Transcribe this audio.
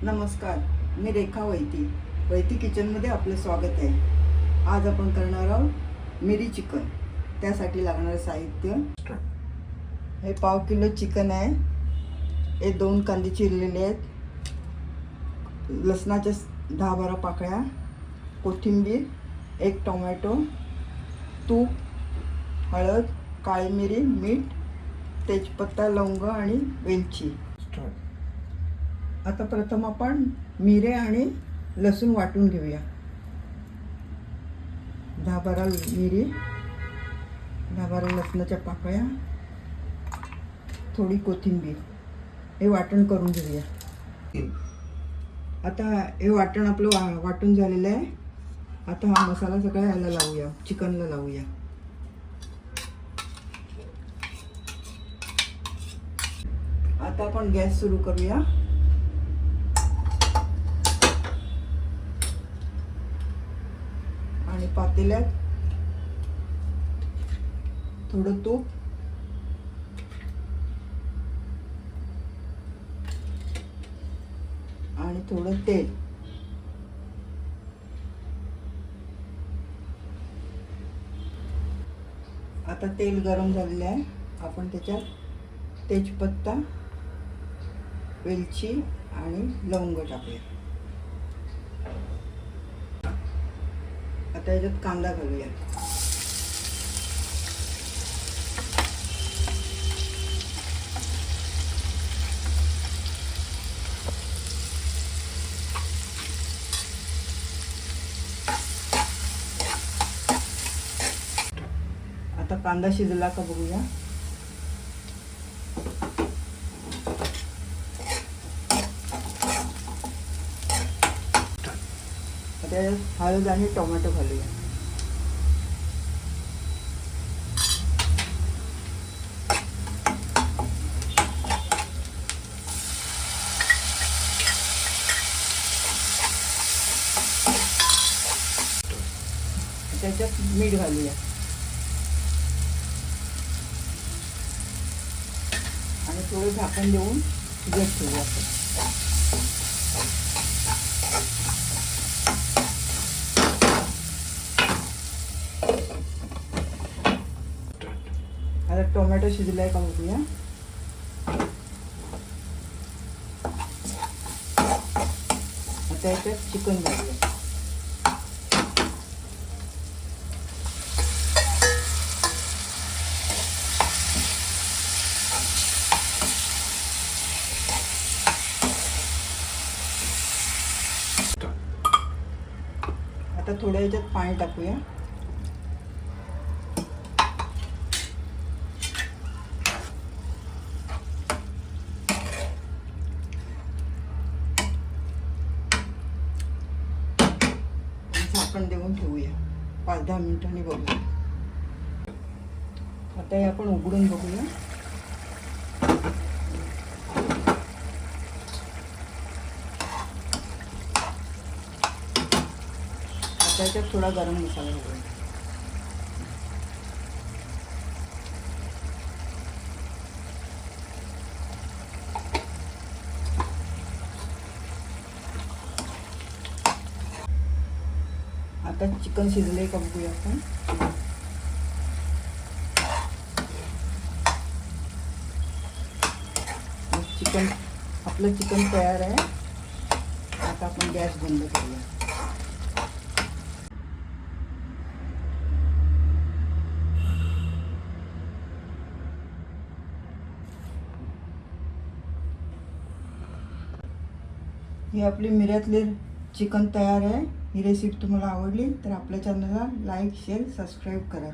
नमस्कार, मी रेखा वैती किचनमध्ये आपलं स्वागत आहे। आज आपण करणार आहोत मिरी चिकन। त्यासाठी लागणारे साहित्य हे पाव किलो चिकन आहे, हे 2 कांदे चिरलेले आहेत, लसणाच्या 10-12 पाकळ्या, कोथिंबीर, 1 टोमॅटो, तूप, हळद, काळी मिरी, मीठ, तेजपत्ता, लवंग आणि वेलची। आता प्रथम आपण मिरे आणि लसूण वाटून घेऊया। 10-12 मिरी, 10-12 लसणाच्या पाकळ्या, थोडी कोथिंबीर, हे वाटण करून घेऊया। आता हे वाटण आपलं वाटून झालेलं आहे। आता हा मसाला सगळा याला लावूया, चिकनला लावूया। आता आपण गॅस सुरू करूया। आणि पातेल्यात थोडं तूप, आणि थोडं तेल, आता तेल गरम झालेलं आहे। आपण त्याच्यात तेजपत्ता, वेलची आणि लवंग टाकूया। आता याच्यात कांदा घालूया। आता कांदा शिजला का बघूया। आता हळद आणि टोमॅटो घालूया। त्याच्यात मीठ घालूया आणि थोडं झाकण देऊन शिजत ठेवूया। आता टोमॅटो शिजलाय का बघूया। आता याच्यात चिकन घालूया। आता थोड्या याच्यात पाणी टाकूया। झाकण देऊन ठेवूया 5-10 मिनिटांनी बघूया। आता हे आपण उघडून बघूया। आता याच्यात थोडा गरम मसाला घालूया। आता चिकन शिजले का बघूया आपण। आपलं चिकन तयार आहे। आता आपण गॅस बंद करूया। ही आपली मिऱ्यातले चिकन तयार आहे। ही रेसिपी तुम्हाला आवडली तर आपल्या चॅनलला लाईक, शेअर, सबस्क्राईब करा।